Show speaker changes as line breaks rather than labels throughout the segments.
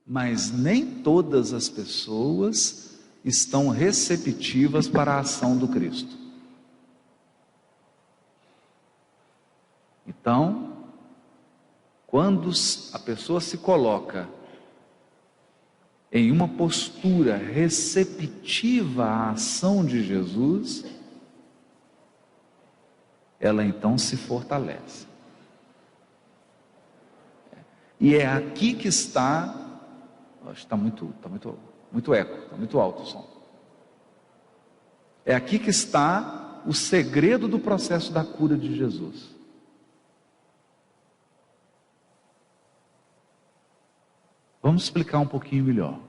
mas nem todas as pessoas estão receptivas para a ação do Cristo. Então, quando a pessoa se coloca em uma postura receptiva à ação de Jesus, ela então se fortalece. E é aqui que está, está muito eco, está muito alto o som. É aqui que está o segredo do processo da cura de Jesus. Vamos explicar um pouquinho melhor.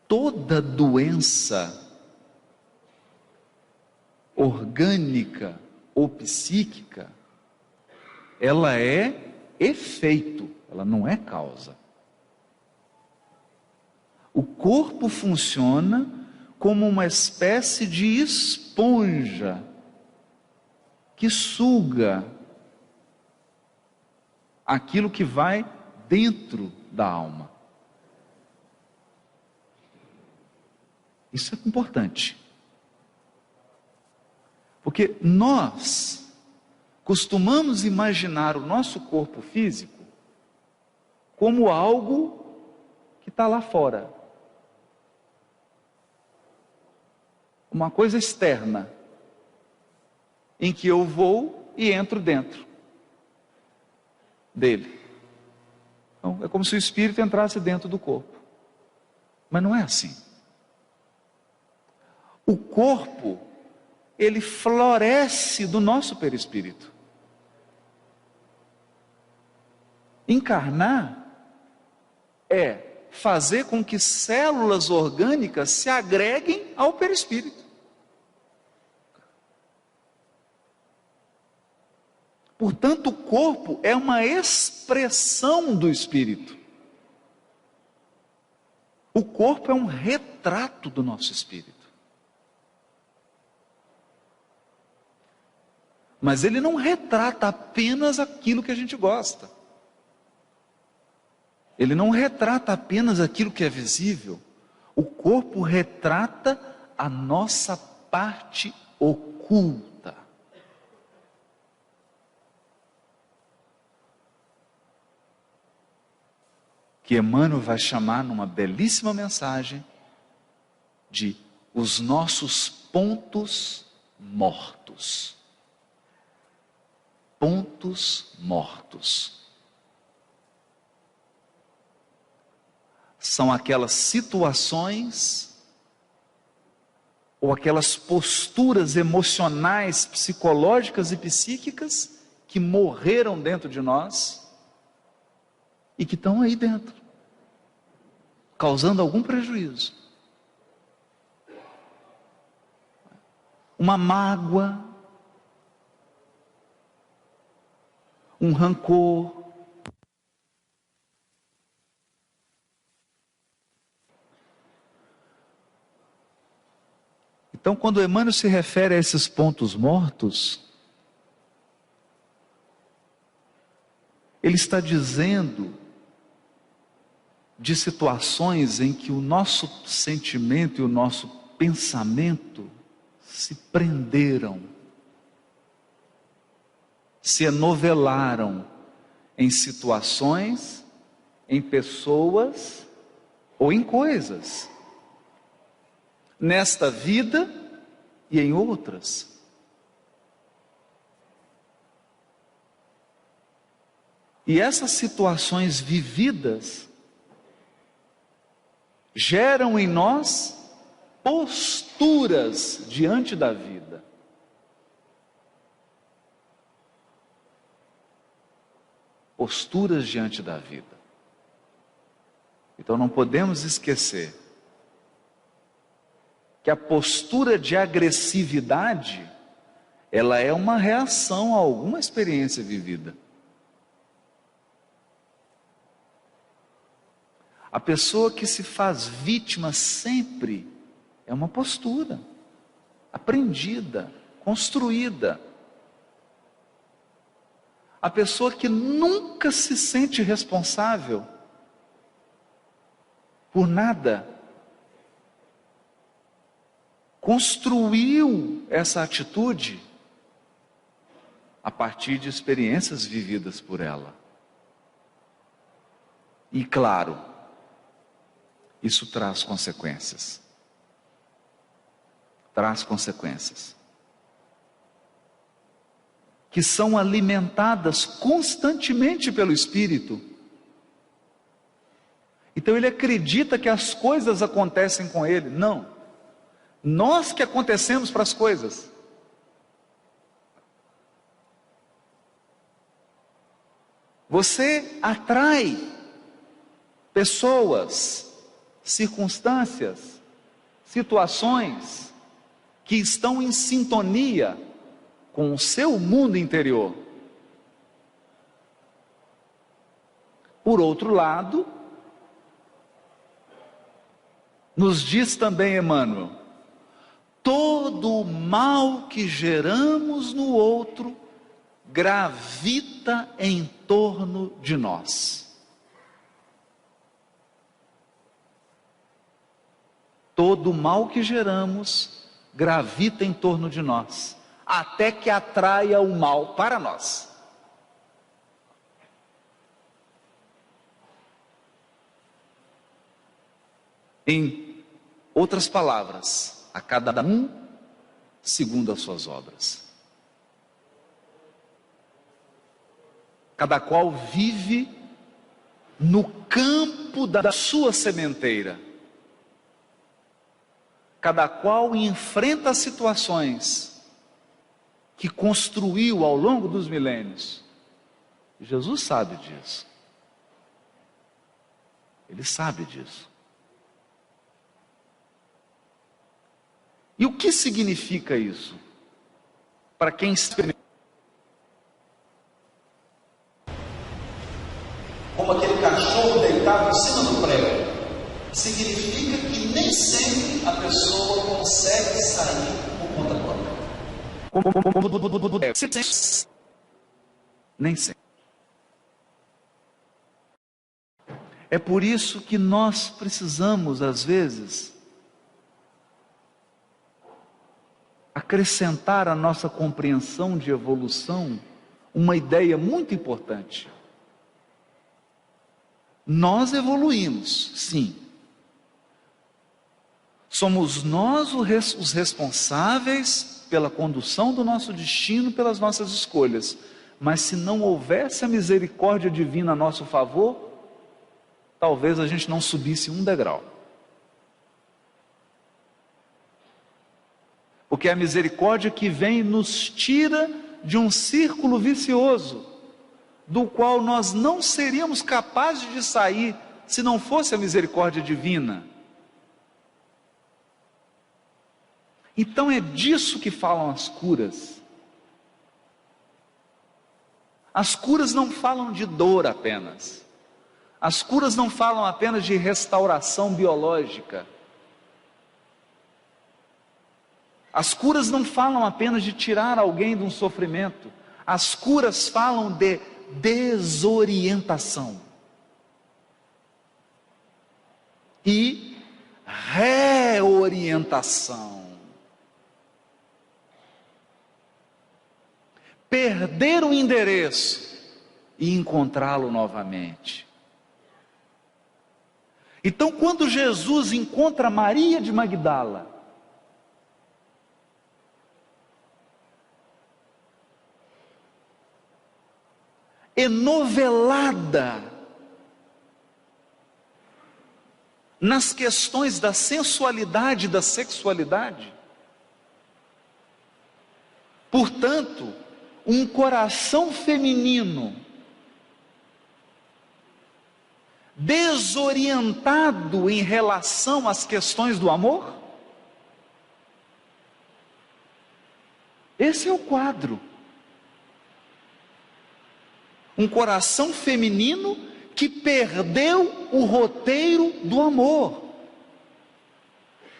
Toda doença orgânica ou psíquica, ela é efeito, ela não é causa. O corpo funciona como uma espécie de esponja que suga aquilo que vai dentro da alma. Isso é importante. Porque nós costumamos imaginar o nosso corpo físico como algo que está lá fora. Uma coisa externa, em que eu vou e entro dentro dele. Então, é como se o espírito entrasse dentro do corpo. Mas não é assim. O corpo, ele floresce do nosso perispírito. Encarnar é fazer com que células orgânicas se agreguem ao perispírito. Portanto, o corpo é uma expressão do espírito. O corpo é um retrato do nosso espírito. Mas ele não retrata apenas aquilo que a gente gosta. Ele não retrata apenas aquilo que é visível. O corpo retrata a nossa parte oculta. Que Emmanuel vai chamar numa belíssima mensagem de os nossos pontos mortos. Pontos mortos. São aquelas situações ou aquelas posturas emocionais, psicológicas e psíquicas que morreram dentro de nós e que estão aí dentro, causando algum prejuízo. Uma mágoa, um rancor, então, quando Emmanuel se refere a esses pontos mortos, ele está dizendo de situações em que o nosso sentimento e o nosso pensamento se prenderam, se enovelaram em situações, em pessoas ou em coisas, nesta vida e em outras. E essas situações vividas geram em nós posturas diante da vida. Posturas diante da vida. Então não podemos esquecer que a postura de agressividade, ela é uma reação a alguma experiência vivida. A pessoa que se faz vítima sempre é uma postura aprendida, construída. A pessoa que nunca se sente responsável por nada, construiu essa atitude a partir de experiências vividas por ela. E claro, isso traz consequências. Traz consequências que são alimentadas constantemente pelo Espírito. Então ele acredita que as coisas acontecem com ele. Não, nós que acontecemos para as coisas. Você atrai pessoas, circunstâncias, situações que estão em sintonia com o seu mundo interior. Por outro lado, nos diz também Emmanuel, todo o mal que geramos no outro gravita em torno de nós. Todo o mal que geramos gravita em torno de nós, até que atraia o mal para nós. Em outras palavras, a cada um segundo as suas obras. Cada qual vive no campo da sua sementeira. Cada qual enfrenta situações que construiu ao longo dos milênios. Jesus sabe disso. Ele sabe disso. E o que significa isso? Para quem experimenta. Como aquele cachorro deitado em cima do prego. Significa que nem sempre a pessoa consegue sair por conta própria. Nem sempre. É por isso que nós precisamos, às vezes, acrescentar à nossa compreensão de evolução uma ideia muito importante. Nós evoluímos, sim. Somos nós os responsáveis pela condução do nosso destino, pelas nossas escolhas. Mas se não houvesse a misericórdia divina a nosso favor, talvez a gente não subisse um degrau. Porque é a misericórdia que vem e nos tira de um círculo vicioso, do qual nós não seríamos capazes de sair se não fosse a misericórdia divina. Então é disso que falam as curas. As curas não falam de dor apenas. As curas não falam apenas de restauração biológica. As curas não falam apenas de tirar alguém de um sofrimento. As curas falam de desorientação e reorientação. Perder o endereço e encontrá-lo novamente. Então, quando Jesus encontra Maria de Magdala, enovelada nas questões da sensualidade e da sexualidade, portanto, um coração feminino desorientado em relação às questões do amor, esse é o quadro. Um coração feminino que perdeu o roteiro do amor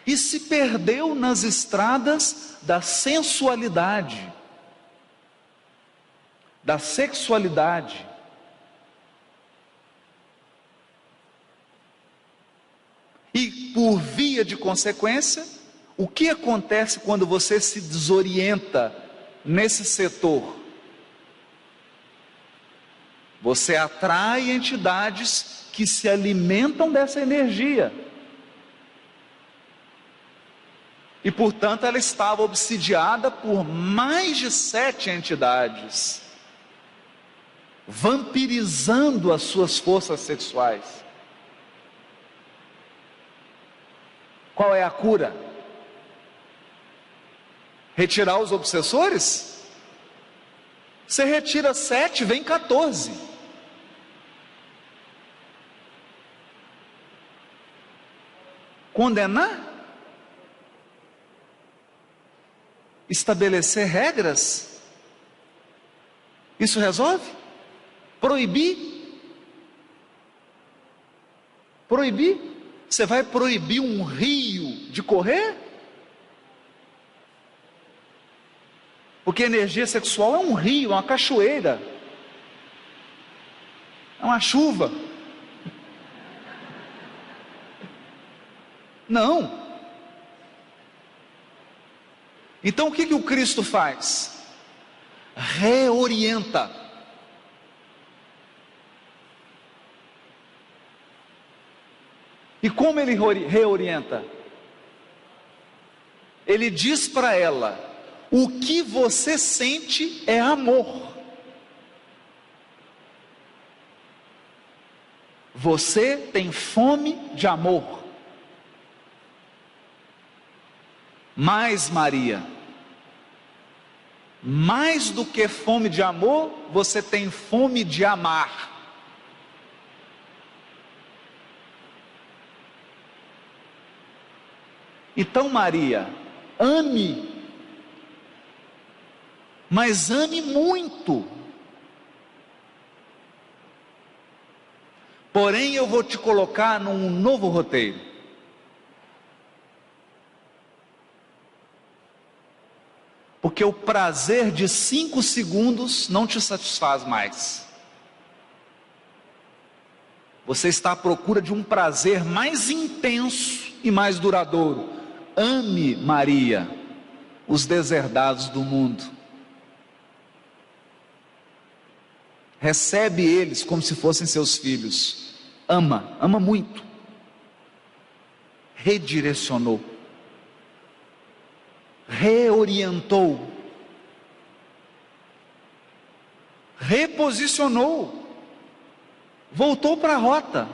e se perdeu nas estradas da sensualidade, da sexualidade. E por via de consequência, o que acontece quando você se desorienta nesse setor? Você atrai entidades que se alimentam dessa energia. E portanto ela estava obsidiada por mais de 7 entidades, vampirizando as suas forças sexuais. Qual é a cura? Retirar os obsessores? Você retira 7, vem 14. Condenar? Estabelecer regras? Isso resolve? Proibir? Proibir? Você vai proibir um rio de correr? Porque energia sexual é um rio, é uma cachoeira, é uma chuva. Não. Então o que o Cristo faz? Reorienta. E como ele reorienta? Ele diz para ela: o que você sente é amor. Você tem fome de amor. Mas Maria, mais do que fome de amor, você tem fome de amar. Então Maria, ame, mas ame muito. Porém eu vou te colocar num novo roteiro. Porque o prazer de 5 segundos não te satisfaz mais. Você está à procura de um prazer mais intenso e mais duradouro. Ame, Maria, os deserdados do mundo. Recebe eles como se fossem seus filhos. Ama, ama muito. Redirecionou. Reorientou, reposicionou, voltou para a rota.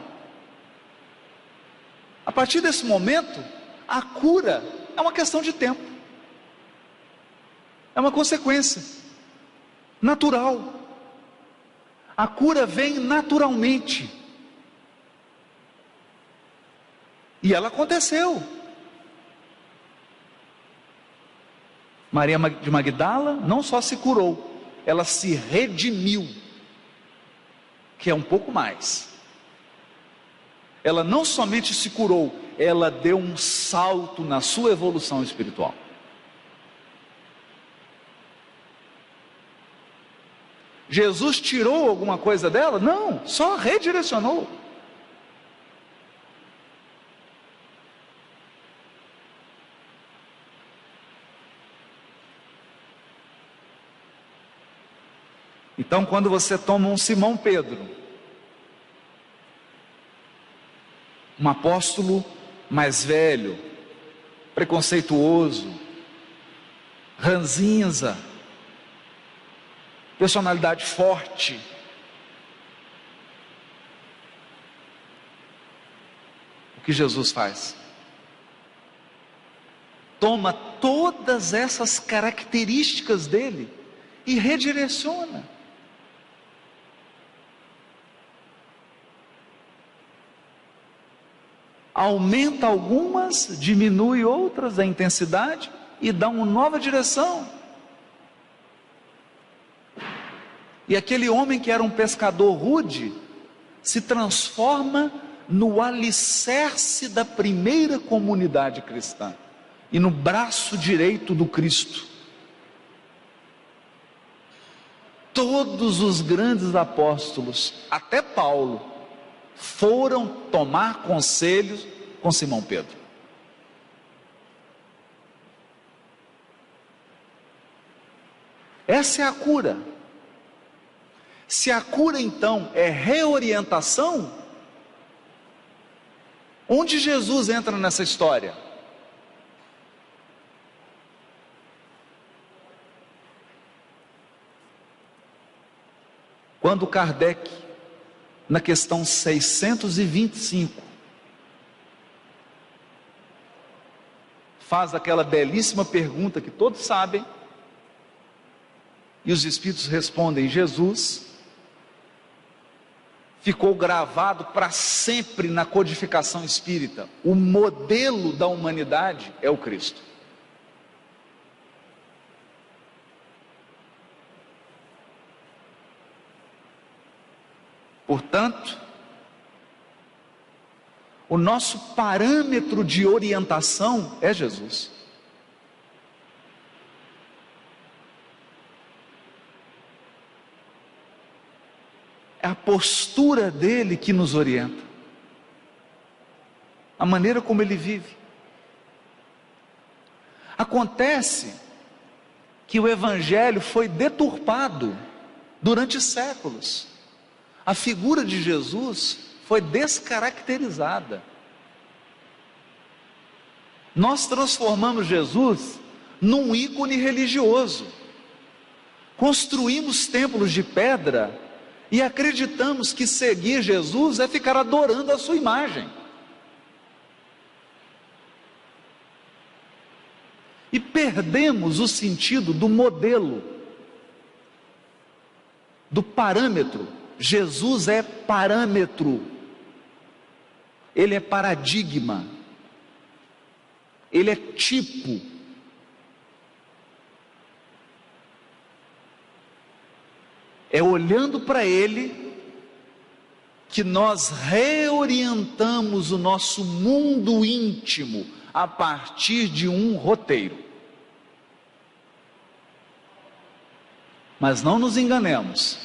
A partir desse momento, a cura é uma questão de tempo, é uma consequência natural. A cura vem naturalmente, e ela aconteceu. Maria de Magdala não só se curou, ela se redimiu, que é um pouco mais. Ela não somente se curou, ela deu um salto na sua evolução espiritual. Jesus tirou alguma coisa dela? Não, só redirecionou. Então, quando você toma um Simão Pedro, um apóstolo mais velho, preconceituoso, ranzinza, personalidade forte, o que Jesus faz? Toma todas essas características dele e redireciona. Aumenta algumas, diminui outras a intensidade e dá uma nova direção. E aquele homem que era um pescador rude se transforma no alicerce da primeira comunidade cristã e no braço direito do Cristo. Todos os grandes apóstolos, até Paulo, foram tomar conselhos com Simão Pedro. Essa é a cura. Se a cura então é reorientação, onde Jesus entra nessa história? Quando Kardec, na questão 625, faz aquela belíssima pergunta que todos sabem, e os espíritos respondem: Jesus, ficou gravado para sempre na codificação espírita. O modelo da humanidade é o Cristo. Portanto, o nosso parâmetro de orientação é Jesus. É a postura dele que nos orienta, a maneira como ele vive. Acontece que o Evangelho foi deturpado durante séculos. A figura de Jesus foi descaracterizada. Nós transformamos Jesus num ícone religioso. Construímos templos de pedra e acreditamos que seguir Jesus é ficar adorando a sua imagem. E perdemos o sentido do modelo, do parâmetro. Jesus é parâmetro, ele é paradigma, ele é tipo. É olhando para ele que nós reorientamos o nosso mundo íntimo a partir de um roteiro. Mas não nos enganemos.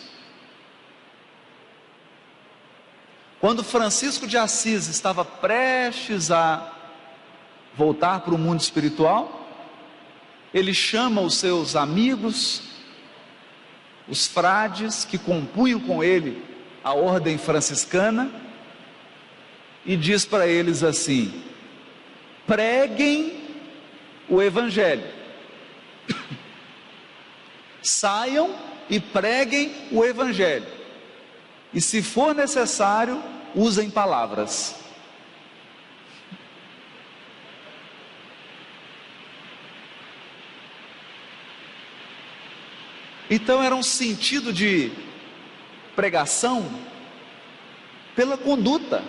Quando Francisco de Assis estava prestes a voltar para o mundo espiritual, ele chama os seus amigos, os frades que compunham com ele a ordem franciscana, e diz para eles assim: preguem o Evangelho, saiam e preguem o Evangelho, e se for necessário, usem palavras. Então era um sentido de pregação pela conduta,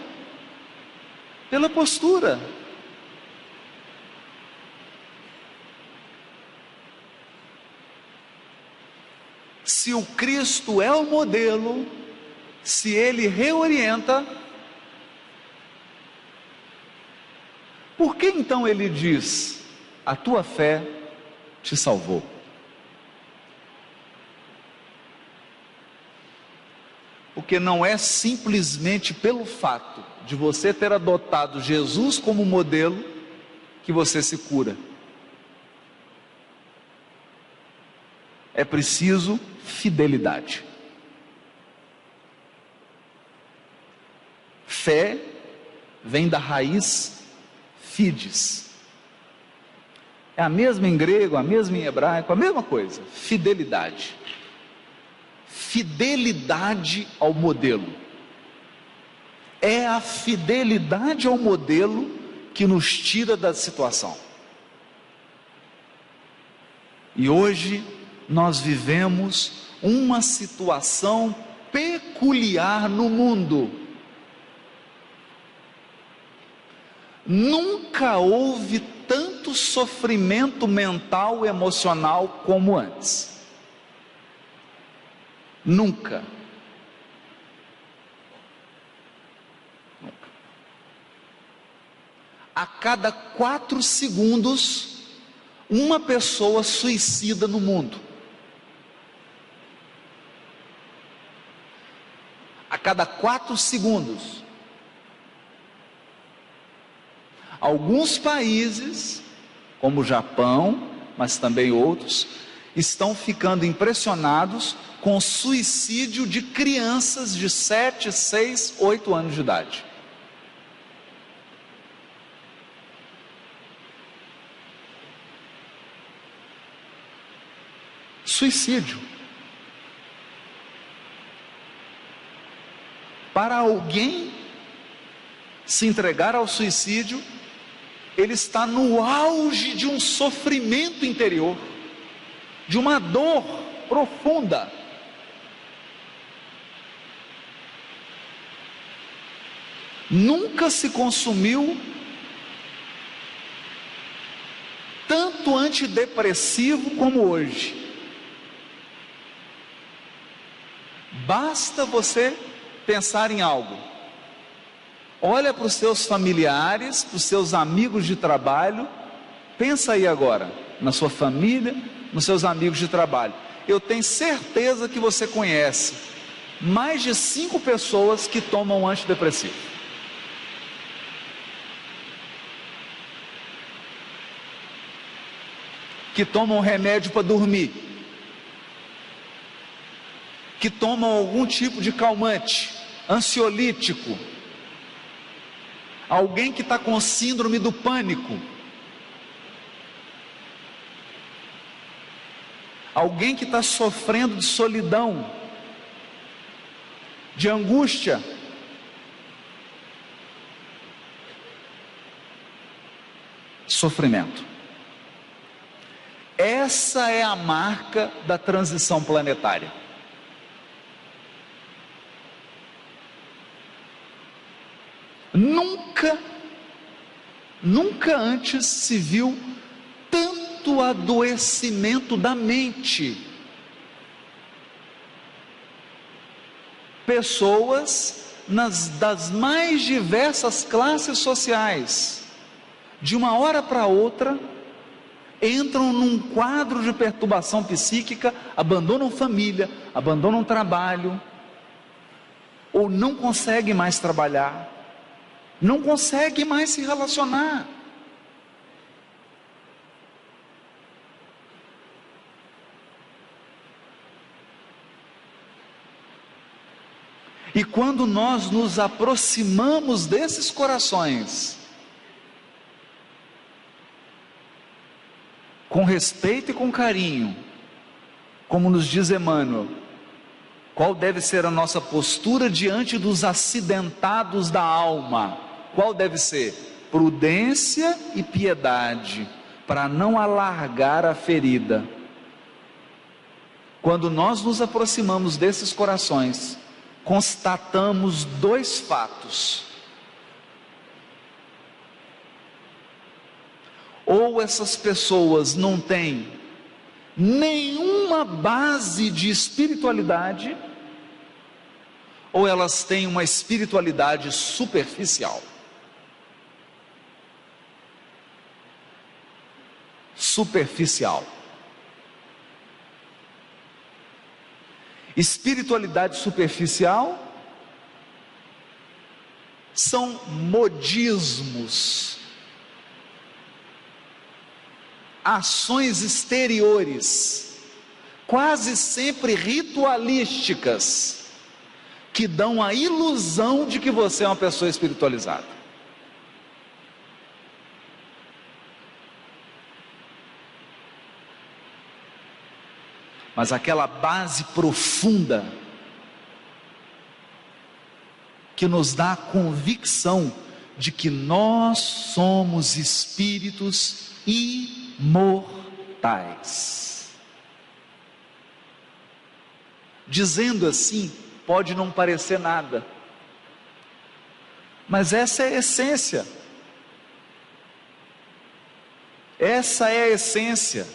pela postura. Se o Cristo é o modelo, se ele reorienta, por que então ele diz: a tua fé te salvou? Porque não é simplesmente pelo fato de você ter adotado Jesus como modelo que você se cura. É preciso fidelidade. Fé vem da raiz fides. É a mesma em grego, a mesma em hebraico, a mesma coisa. Fidelidade. Fidelidade ao modelo. É a fidelidade ao modelo que nos tira da situação. E hoje nós vivemos uma situação peculiar no mundo. Nunca houve tanto sofrimento mental e emocional como antes. Nunca. Nunca. A cada 4 segundos, uma pessoa suicida no mundo. cada 4 segundos. Alguns países, como o Japão, mas também outros, estão ficando impressionados com o suicídio de crianças de 7, 6, 8 anos de idade. Suicídio. Para alguém se entregar ao suicídio, ele está no auge de um sofrimento interior, de uma dor profunda. Nunca se consumiu tanto antidepressivo como hoje. Basta você pensar em algo. Olha para os seus familiares, para os seus amigos de trabalho. Pensa aí agora, na sua família, nos seus amigos de trabalho. Eu tenho certeza que você conhece mais de 5 pessoas que tomam antidepressivo. Que tomam remédio para dormir. Que tomam algum tipo de calmante, ansiolítico. Alguém que está com síndrome do pânico. Alguém que está sofrendo de solidão, de angústia. Sofrimento. Essa é a marca da transição planetária. Nunca antes se viu tanto adoecimento da mente. Pessoas das mais diversas classes sociais, de uma hora para outra, entram num quadro de perturbação psíquica, abandonam família, abandonam trabalho, ou não conseguem mais trabalhar, não conseguem mais se relacionar. E quando nós nos aproximamos desses corações, com respeito e com carinho, como nos diz Emmanuel, qual deve ser a nossa postura diante dos acidentados da alma? Qual deve ser? Prudência e piedade, para não alargar a ferida. Quando nós nos aproximamos desses corações, constatamos 2 fatos. Ou essas pessoas não têm nenhuma base de espiritualidade, ou elas têm uma espiritualidade superficial. Superficial. Espiritualidade superficial são modismos, ações exteriores, quase sempre ritualísticas, que dão a ilusão de que você é uma pessoa espiritualizada. Mas aquela base profunda, que nos dá a convicção de que nós somos espíritos imortais. Dizendo assim, pode não parecer nada, mas essa é a essência. Essa é a essência.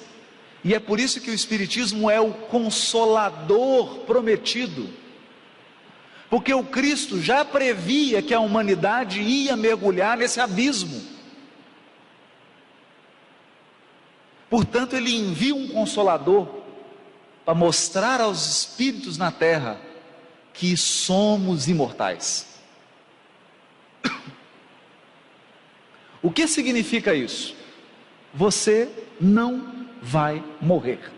E é por isso que o Espiritismo é o consolador prometido. Porque o Cristo já previa que a humanidade ia mergulhar nesse abismo. Portanto, ele envia um consolador para mostrar aos espíritos na terra que somos imortais. O que significa isso? Você não vai morrer.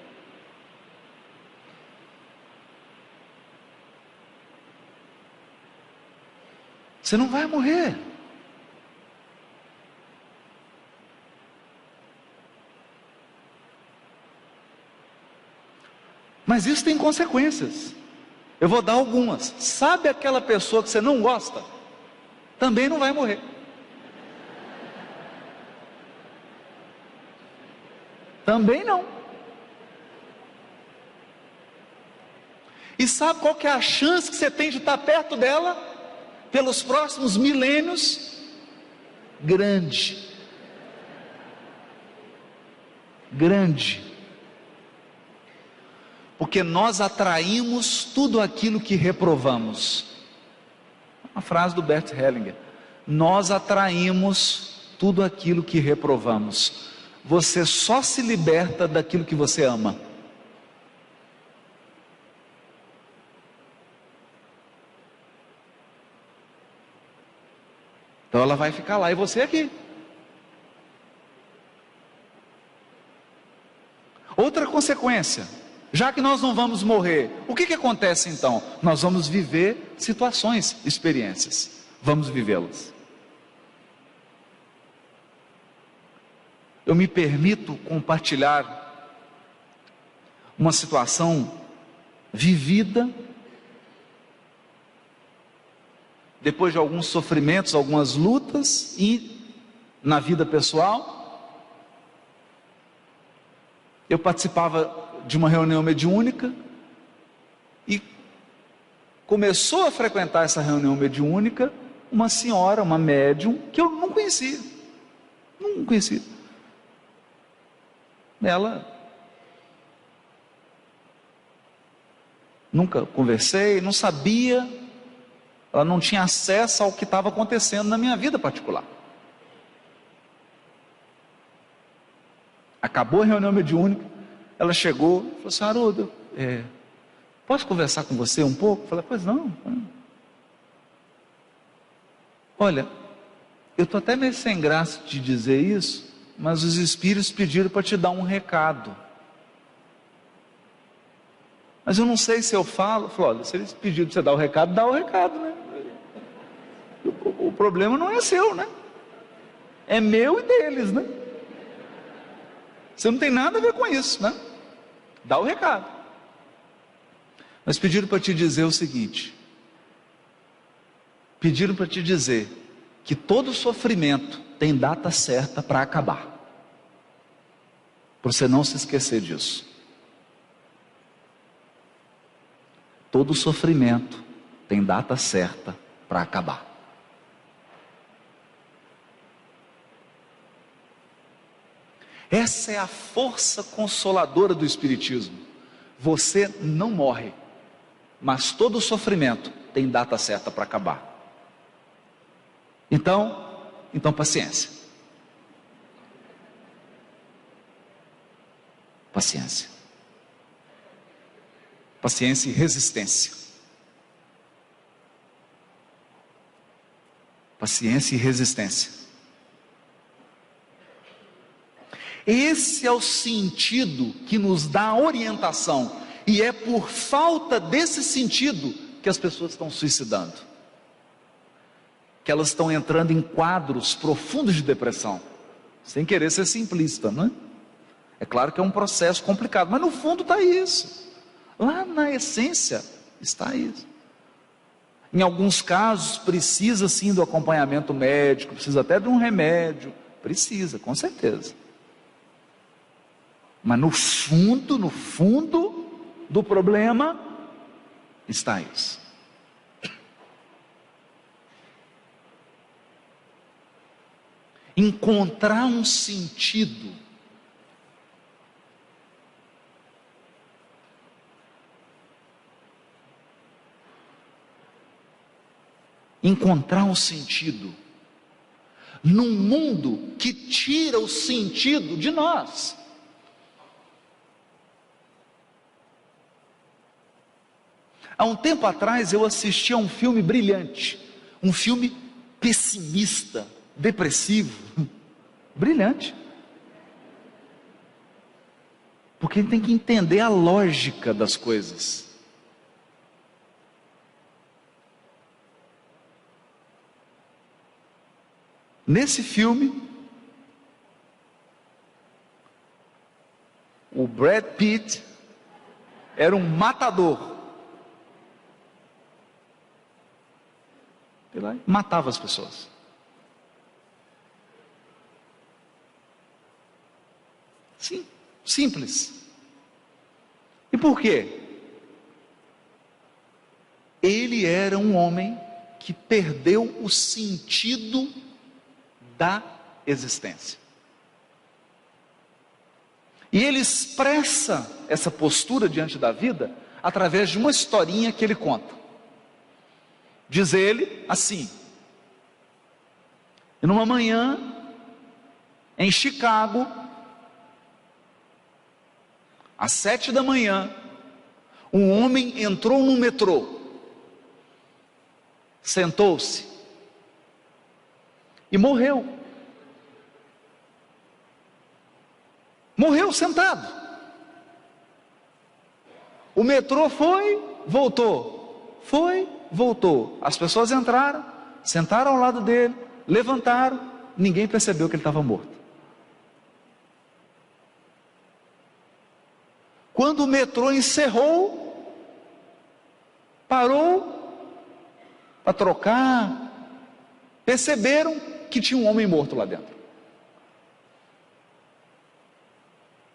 Você não vai morrer. Mas isso tem consequências. Eu vou dar algumas. Sabe aquela pessoa que você não gosta? Também não vai morrer. Também não. E sabe qual que é a chance que você tem de estar perto dela pelos próximos milênios? Grande. Grande. Porque nós atraímos tudo aquilo que reprovamos. Uma frase do Bert Hellinger. Nós atraímos tudo aquilo que reprovamos. Você só se liberta daquilo que você ama. Então ela vai ficar lá e você aqui. Outra consequência, já que nós não vamos morrer, o que acontece então? Nós vamos viver situações, experiências, vamos vivê-las. Eu me permito compartilhar uma situação vivida, depois de alguns sofrimentos, algumas lutas, e na vida pessoal, eu participava de uma reunião mediúnica, e começou a frequentar essa reunião mediúnica uma senhora, uma médium, que eu não conhecia. Ela, nunca conversei, não sabia, ela não tinha acesso ao que estava acontecendo na minha vida particular. Acabou a reunião mediúnica, ela chegou e falou assim: Haroldo, posso conversar com você um pouco? Eu falei: pois não. Olha, eu estou até meio sem graça de dizer isso, mas os espíritos pediram para te dar um recado. Mas eu não sei se eu falo. Eu falei: olha, se eles pediram para você dar o recado, dá o recado, né? O problema não é seu, né? É meu e deles, né? Você não tem nada a ver com isso, né? Dá o recado. Mas pediram para te dizer o seguinte: pediram para te dizer que todo sofrimento tem data certa para acabar. Para você não se esquecer disso. Todo sofrimento tem data certa para acabar. Essa é a força consoladora do Espiritismo. Você não morre, mas todo sofrimento tem data certa para acabar. Então paciência. Paciência. Paciência e resistência. Paciência e resistência. Esse é o sentido que nos dá orientação, e é por falta desse sentido que as pessoas estão suicidando, que elas estão entrando em quadros profundos de depressão, sem querer ser simplista, não é? É claro que é um processo complicado, mas no fundo está isso, lá na essência está isso. Em alguns casos precisa sim do acompanhamento médico, precisa até de um remédio, precisa, com certeza. Mas no fundo do problema está isso. Encontrar um sentido. Encontrar um sentido num mundo que tira o sentido de nós. Há um tempo atrás eu assisti a um filme brilhante, um filme pessimista, depressivo, brilhante. Porque tem que entender a lógica das coisas. Nesse filme, o Brad Pitt era um matador. Ele matava as pessoas. Sim, simples. E por quê? Ele era um homem que perdeu o sentido da existência. E ele expressa essa postura diante da vida através de uma historinha que ele conta. Diz ele assim: numa manhã em Chicago, às 7 da manhã, um homem entrou no metrô, sentou-se e morreu. Morreu sentado. O metrô foi, voltou. Foi, voltou. As pessoas entraram, sentaram ao lado dele, levantaram, ninguém percebeu que ele estava morto. Quando o metrô encerrou, parou para trocar, perceberam que tinha um homem morto lá dentro.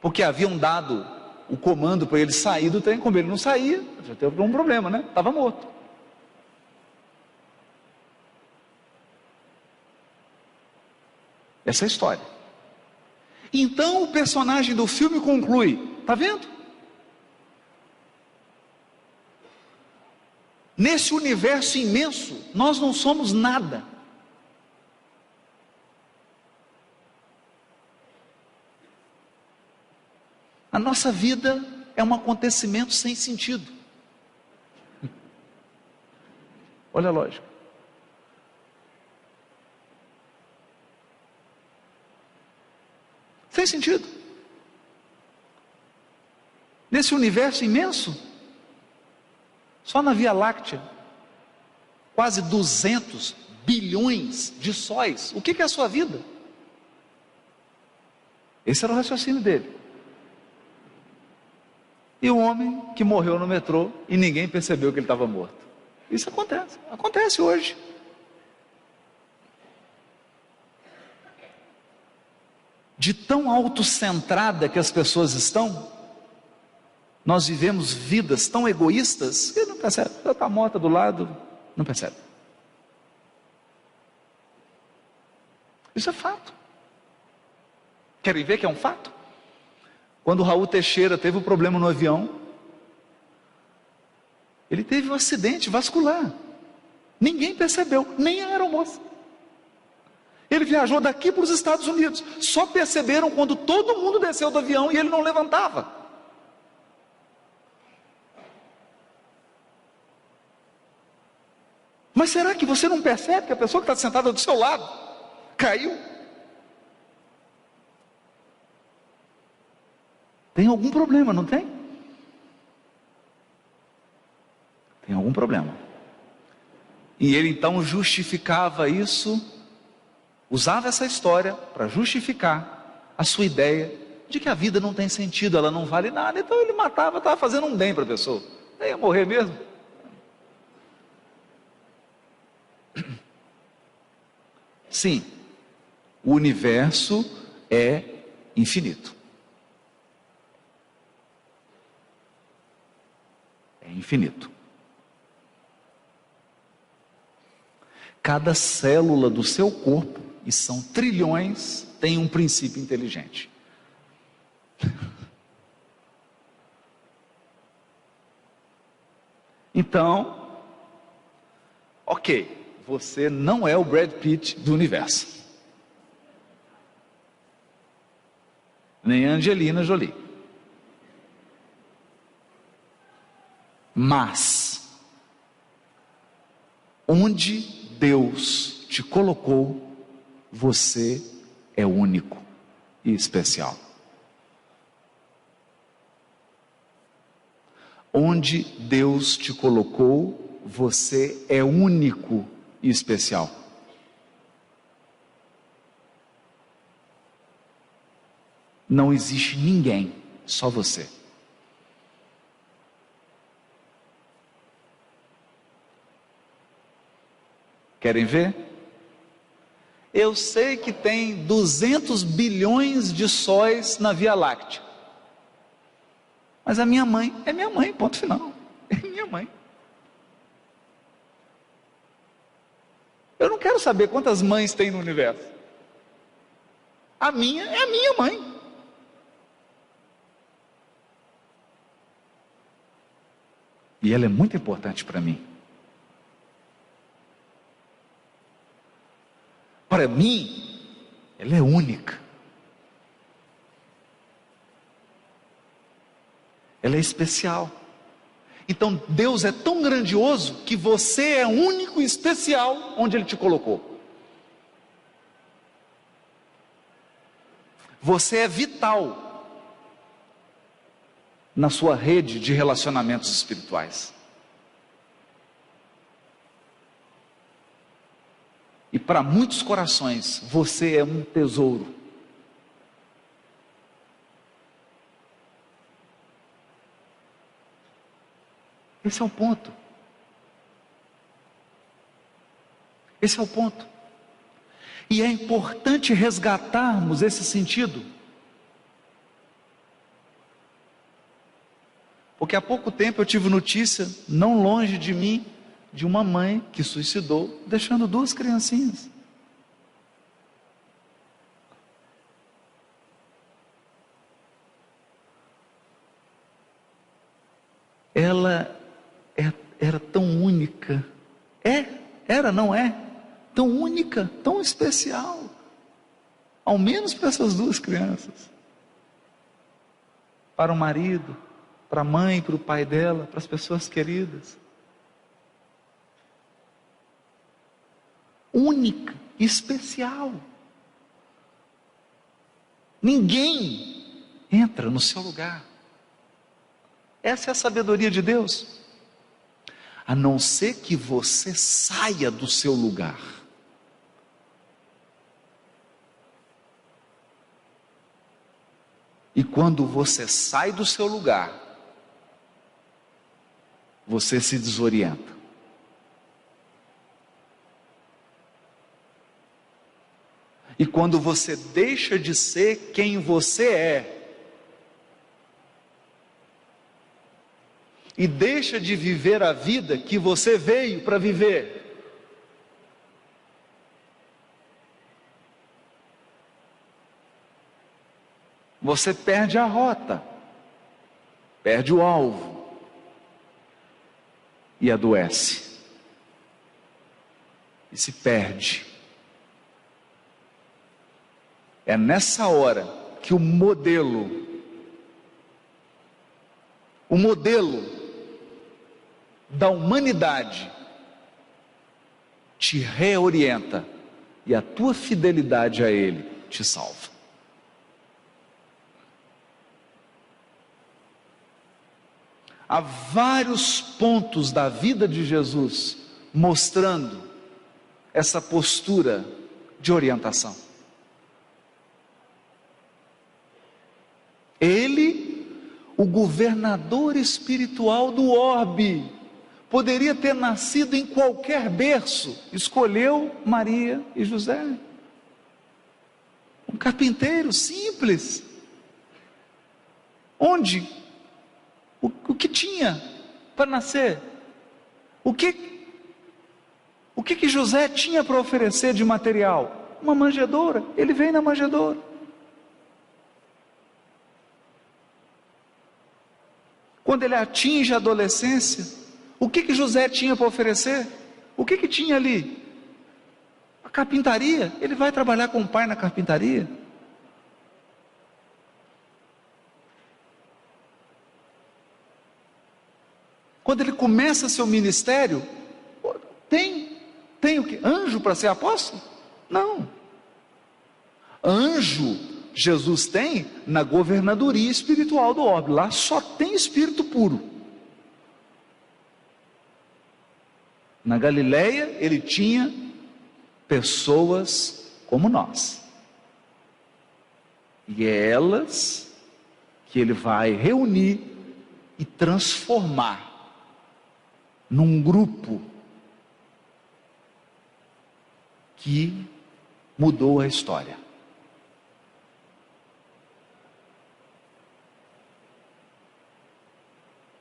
Porque haviam dado o comando para ele sair do trem, como ele não saía, já teve um problema, né? Estava morto. Essa é a história. Então o personagem do filme conclui: está vendo? Nesse universo imenso, nós não somos nada. A nossa vida é um acontecimento sem sentido. Olha a lógica. Sem sentido. Nesse universo imenso, só na Via Láctea, quase 200 bilhões de sóis. O que é a sua vida? Esse era o raciocínio dele. E o homem que morreu no metrô e ninguém percebeu que ele estava morto. Isso acontece. Acontece hoje. De tão autocentrada que as pessoas estão, nós vivemos vidas tão egoístas que não percebe. Já está morta do lado, não percebe. Isso é fato. Querem ver que é um fato? Quando o Raul Teixeira teve um problema no avião, ele teve um acidente vascular. Ninguém percebeu, nem a aeromoça. Ele viajou daqui para os Estados Unidos. Só perceberam quando todo mundo desceu do avião e ele não levantava. Mas será que você não percebe que a pessoa que está sentada do seu lado caiu? Tem algum problema, não tem? Tem algum problema. E ele então justificava isso, usava essa história para justificar a sua ideia de que a vida não tem sentido, ela não vale nada. Então ele matava, estava fazendo um bem para a pessoa. Aí ia morrer mesmo. Sim, o universo é infinito. É infinito. Cada célula do seu corpo, e são trilhões, tem um princípio inteligente. Então, ok, você não é o Brad Pitt do universo, nem a Angelina Jolie. Mas Onde Deus te colocou, você é único e especial. Onde Deus te colocou, você é único e especial. Não existe ninguém, só você. Querem ver? Eu sei que tem 200 bilhões de sóis na Via Láctea. Mas a minha mãe é minha mãe, ponto final. É minha mãe. Eu não quero saber quantas mães tem no universo. A minha é a minha mãe. E ela é muito importante para mim. Para mim, ela é única. Ela é especial. Então Deus é tão grandioso que você é único e especial onde Ele te colocou. Você é vital na sua rede de relacionamentos espirituais. E para muitos corações, você é um tesouro. Esse é o ponto. Esse é o ponto. E é importante resgatarmos esse sentido. Porque há pouco tempo eu tive notícia, não longe de mim, de uma mãe que suicidou, deixando 2 criancinhas. Ela era tão única, não é? Tão única, tão especial, ao menos para essas 2 crianças, para o marido, para a mãe, para o pai dela, para as pessoas queridas. Única, especial. Ninguém entra no seu lugar. Essa é a sabedoria de Deus. A não ser que você saia do seu lugar. E quando você sai do seu lugar, você se desorienta. E quando você deixa de ser quem você é, e deixa de viver a vida que você veio para viver, você perde a rota, perde o alvo e adoece, e se perde. É nessa hora que o modelo da humanidade te reorienta e a tua fidelidade a Ele te salva. Há vários pontos da vida de Jesus mostrando essa postura de orientação. Ele, o governador espiritual do orbe, poderia ter nascido em qualquer berço, escolheu Maria e José. Um carpinteiro simples. Onde? O que tinha para nascer? O que José tinha para oferecer de material? Uma manjedoura. Ele veio na manjedoura. Quando ele atinge a adolescência, o que José tinha para oferecer? O que tinha ali? A carpintaria. Ele vai trabalhar com o pai na carpintaria. Quando ele começa seu ministério, tem Tem o quê? Anjo para ser apóstolo? Não. Anjo, Jesus tem na governadoria espiritual do orbe. Lá só tem espírito puro. Na Galileia, ele tinha pessoas como nós. E é elas que ele vai reunir e transformar num grupo que mudou a história.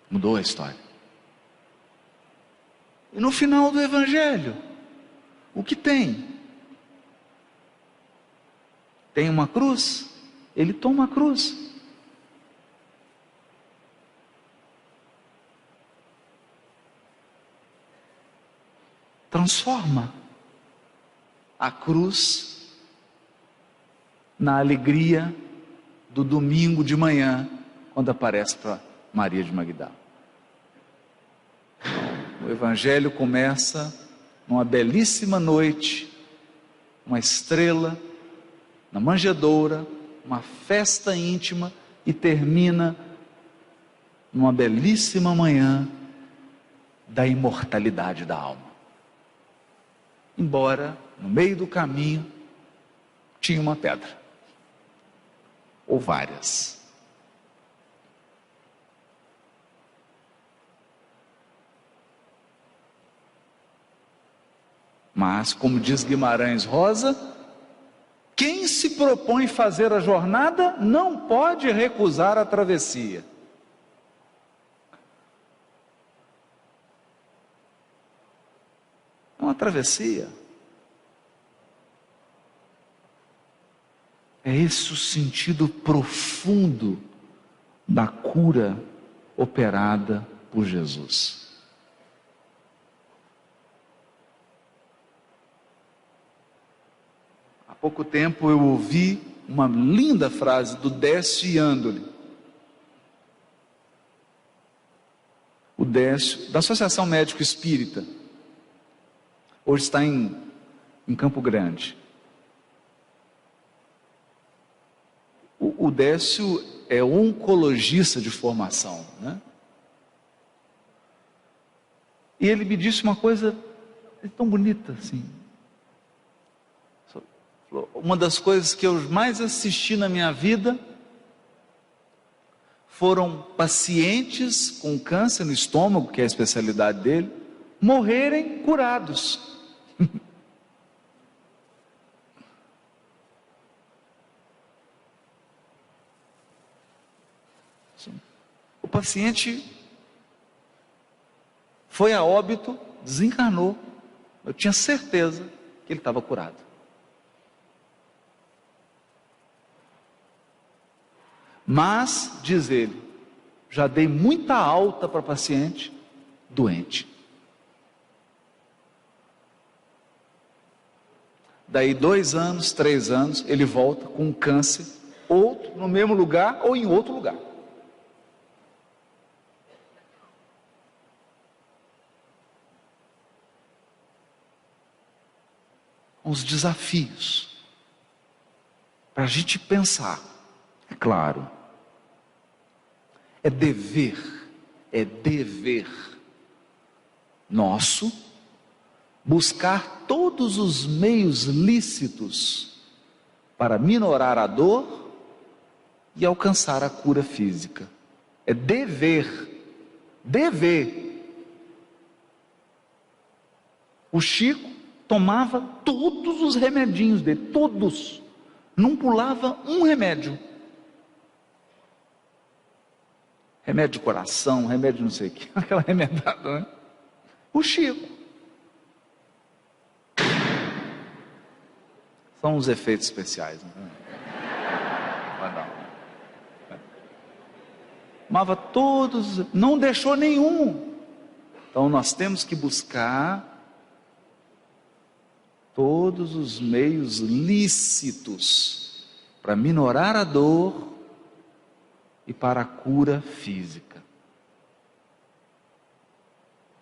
Mudou a história. E no final do Evangelho, o que tem? Tem uma cruz, ele toma a cruz. Transforma a cruz na alegria do domingo de manhã, quando aparece para Maria de Magdala. O Evangelho começa numa belíssima noite, uma estrela na manjedoura, uma festa íntima, e termina numa belíssima manhã da imortalidade da alma. Embora no meio do caminho tinha uma pedra, ou várias. Mas, como diz Guimarães Rosa, quem se propõe fazer a jornada não pode recusar a travessia. É uma travessia. É esse o sentido profundo da cura operada por Jesus. Há pouco tempo eu ouvi uma linda frase do Décio Iandoli. O Décio, da Associação Médico Espírita, hoje está em Campo Grande. O Décio é oncologista de formação, né? E ele me disse uma coisa tão bonita assim. Uma das coisas que eu mais assisti na minha vida foram pacientes com câncer no estômago, que é a especialidade dele, morrerem curados. O paciente foi a óbito, desencarnou. Eu tinha certeza que ele estava curado. Mas, diz ele, já dei muita alta para paciente doente. Daí 2 anos, 3 anos, ele volta com um câncer, outro no mesmo lugar ou em outro lugar. Os desafios para a gente pensar, é claro, é dever nosso buscar todos os meios lícitos para minorar a dor e alcançar a cura física. É dever. O Chico tomava todos os remedinhos dele, todos, não pulava um remédio. Remédio de coração, remédio não sei o que, aquela remedada, né? O Chico. São os efeitos especiais, né? Vai dar. Tomava todos, não deixou nenhum. Então nós temos que buscar todos os meios lícitos para minorar a dor e para a cura física.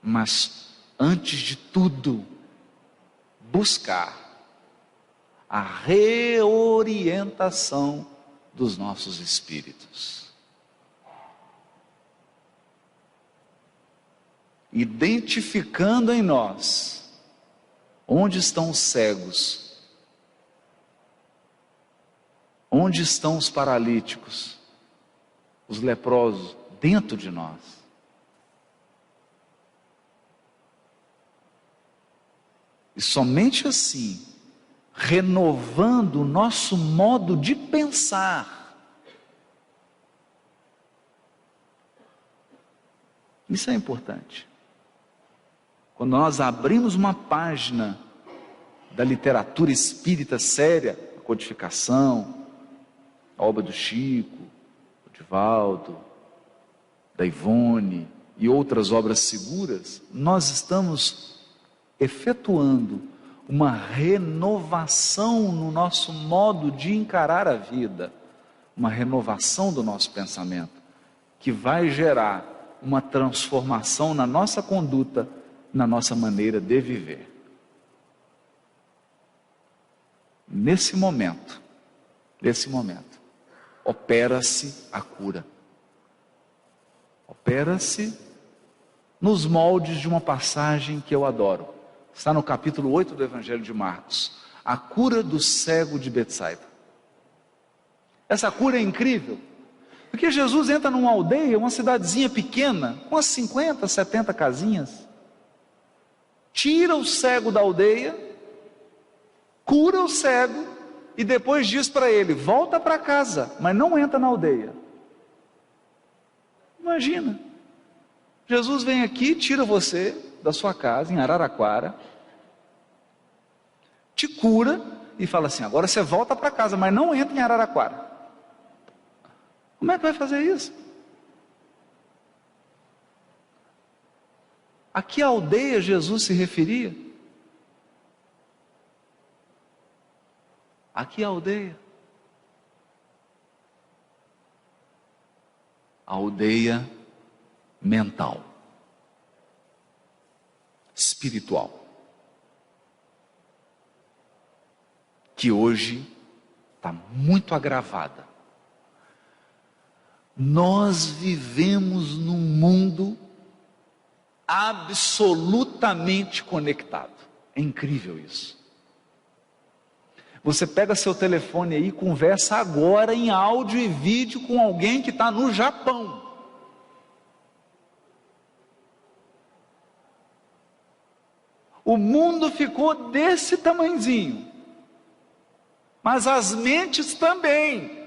Mas, antes de tudo, buscar a reorientação dos nossos espíritos. Identificando em nós onde estão os cegos, onde estão os paralíticos, os leprosos dentro de nós. E somente assim, renovando o nosso modo de pensar. Isso é importante. Quando nós abrimos uma página da literatura espírita séria, a Codificação, a obra do Chico, do Divaldo, da Ivone e outras obras seguras, nós estamos efetuando uma renovação no nosso modo de encarar a vida, uma renovação do nosso pensamento, que vai gerar uma transformação na nossa conduta, na nossa maneira de viver. Nesse momento, opera-se a cura. Opera-se nos moldes de uma passagem que eu adoro. Está no capítulo 8 do Evangelho de Marcos. A cura do cego de Betsaida. Essa cura é incrível, porque Jesus entra numa aldeia, uma cidadezinha pequena, com umas 50, 70 casinhas, tira o cego da aldeia, cura o cego, e depois diz para ele, volta para casa, mas não entra na aldeia. Imagina, Jesus vem aqui, tira você da sua casa, em Araraquara, te cura, e fala assim, agora você volta para casa, mas não entra em Araraquara. Como é que vai fazer isso? A que aldeia Jesus se referia? A que aldeia? A aldeia mental, espiritual, que hoje está muito agravada. Nós vivemos num mundo absolutamente conectado. É incrível isso. Você pega seu telefone aí e conversa agora em áudio e vídeo com alguém que está no Japão. O mundo ficou desse tamanhozinho, mas as mentes também.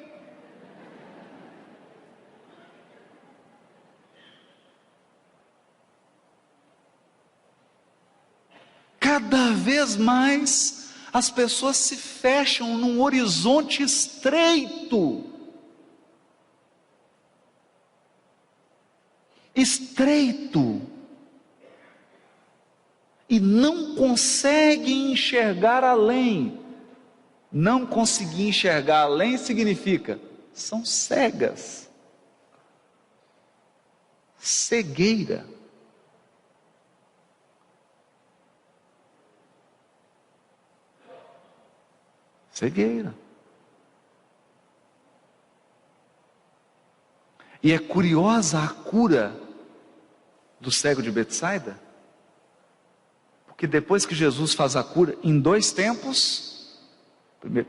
Cada vez mais as pessoas se fecham num horizonte estreito. E não conseguem enxergar além. Não conseguir enxergar além significa, são cegas. Cegueira. Cegueira. E é curiosa a cura do cego de Betsaida, porque depois que Jesus faz a cura, em 2 tempos,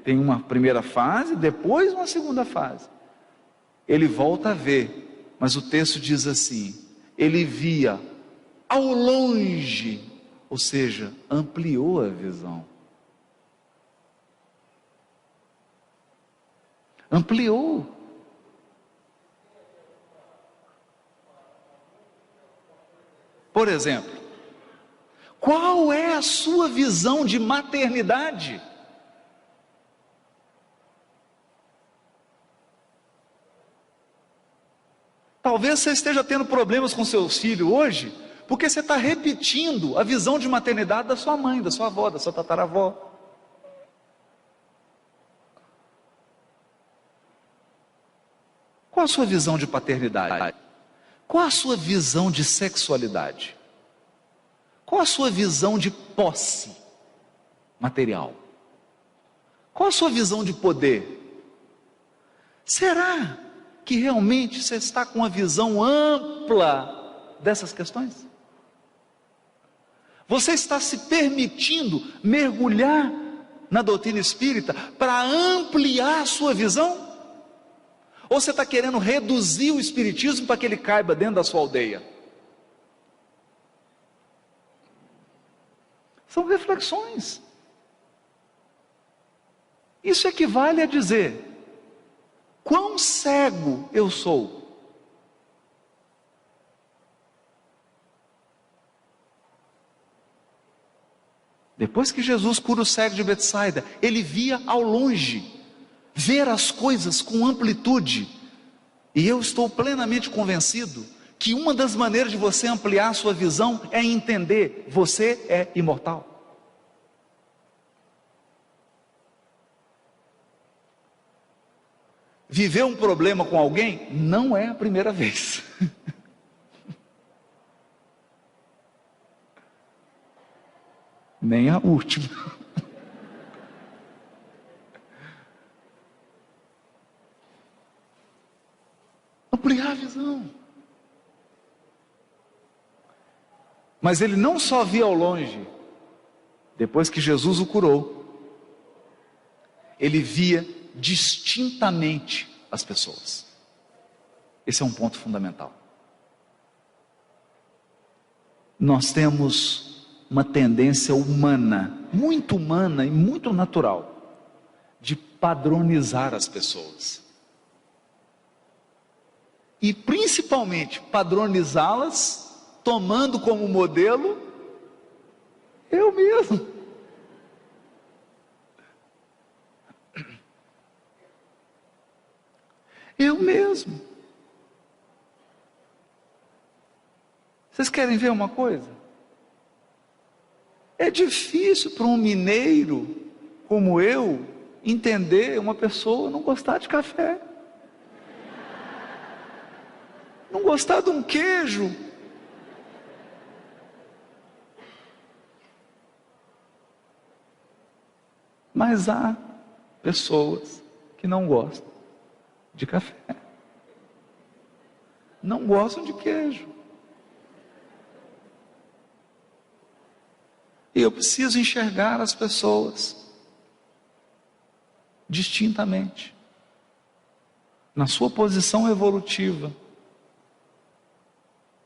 tem uma primeira fase, depois uma segunda fase, ele volta a ver, mas o texto diz assim, ele via ao longe, ou seja, ampliou a visão. Ampliou. Por exemplo, qual é a sua visão de maternidade? Talvez você esteja tendo problemas com seus filhos hoje, porque você está repetindo a visão de maternidade da sua mãe, da sua avó, da sua tataravó. Qual a sua visão de paternidade? Qual a sua visão de sexualidade? Qual a sua visão de posse? material? Qual a sua visão de poder? Será que realmente você está com uma visão ampla dessas questões? Você está se permitindo mergulhar na doutrina espírita para ampliar a sua visão? Ou você está querendo reduzir o espiritismo para que ele caiba dentro da sua aldeia? São reflexões. Isso equivale a dizer: quão cego eu sou? Depois que Jesus cura o cego de Betsaida, ele via ao longe, ver as coisas com amplitude. E eu estou plenamente convencido que uma das maneiras de você ampliar a sua visão é entender: você é imortal. Viver um problema com alguém não é a primeira vez. Nem a última. Ampliar a visão. Mas ele não só via ao longe, depois que Jesus o curou, ele via distintamente as pessoas. Esse é um ponto fundamental. Nós temos uma tendência humana e muito natural, de padronizar as pessoas. E principalmente padronizá-las tomando como modelo eu mesmo. Eu mesmo. Vocês querem ver uma coisa? É difícil para um mineiro como eu entender uma pessoa não gostar de café, não gostar de um queijo. Mas há pessoas que não gostam de café, não gostam de queijo. E eu preciso enxergar as pessoas distintamente, na sua posição evolutiva,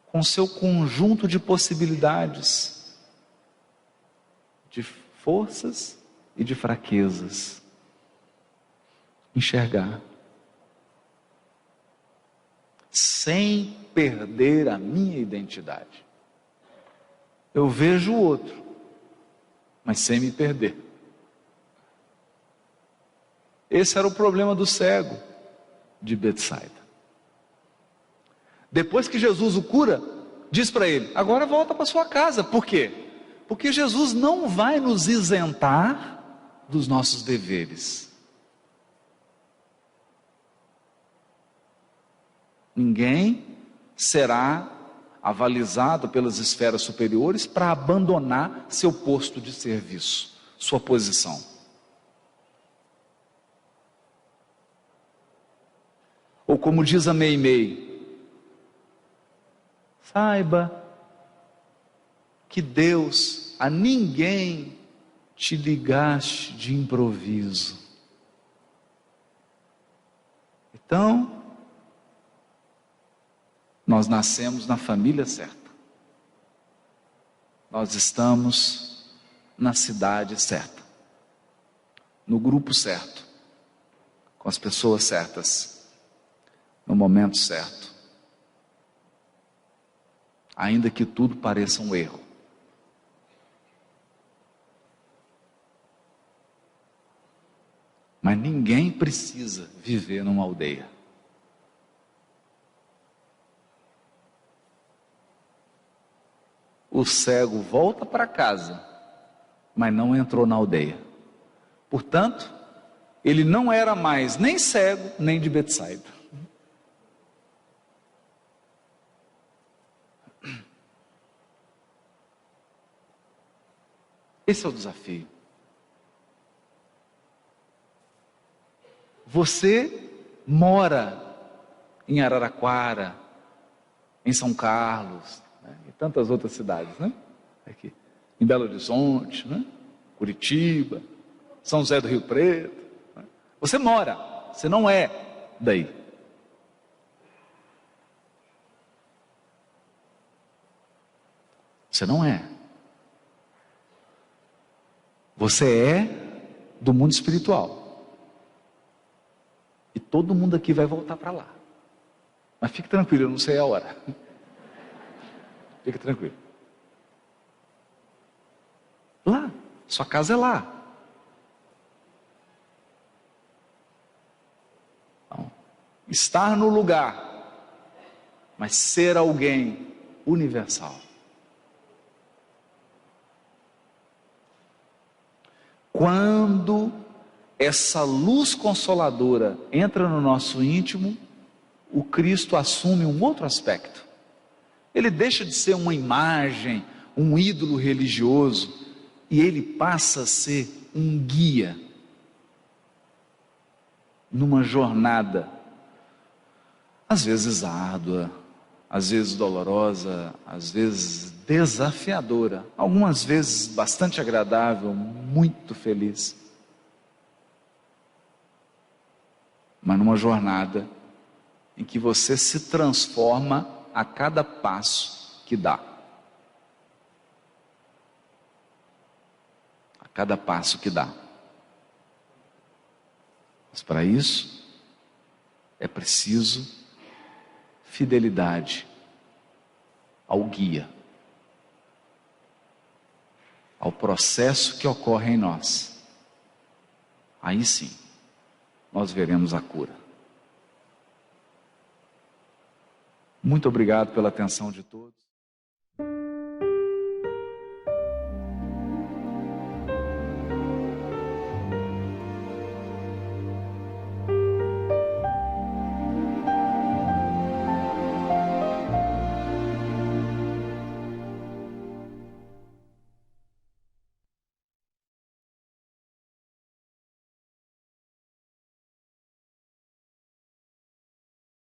com seu conjunto de possibilidades, de forças e de fraquezas. Enxergar, sem perder a minha identidade. Eu vejo o outro, mas sem me perder. Esse era o problema do cego de Betsaida. Depois que Jesus o cura, diz para ele: agora volta para sua casa. Por quê? Porque Jesus não vai nos isentar dos nossos deveres. Ninguém será avalizado pelas esferas superiores para abandonar seu posto de serviço, sua posição. Ou como diz a Meimei, saiba que Deus a ninguém te ligaste de improviso. Então, nós nascemos na família certa. Nós estamos na cidade certa, no grupo certo, com as pessoas certas, no momento certo. Ainda que tudo pareça um erro. Mas ninguém precisa viver numa aldeia. O cego volta para casa, mas não entrou na aldeia. Portanto, ele não era mais nem cego, nem de Betsaida. Esse é o desafio. Você mora em Araraquara, em São Carlos, né? E tantas outras cidades, né? Aqui, em Belo Horizonte, né? Curitiba, São José do Rio Preto, né? Você mora, você não é daí. Você não é. Você é do mundo espiritual. E todo mundo aqui vai voltar para lá. Mas fique tranquilo, eu não sei a hora. Fique tranquilo. Lá, sua casa é lá. Então, estar no lugar, mas ser alguém universal. Quando essa luz consoladora entra no nosso íntimo, o Cristo assume um outro aspecto. Ele deixa de ser uma imagem, um ídolo religioso, e ele passa a ser um guia numa jornada, às vezes árdua, às vezes dolorosa, às vezes desafiadora, algumas vezes bastante agradável, muito feliz, mas numa jornada em que você se transforma a cada passo que dá. A cada passo que dá. Mas para isso é preciso fidelidade ao guia, ao processo que ocorre em nós. Aí sim, nós veremos a cura. Muito obrigado pela atenção de todos.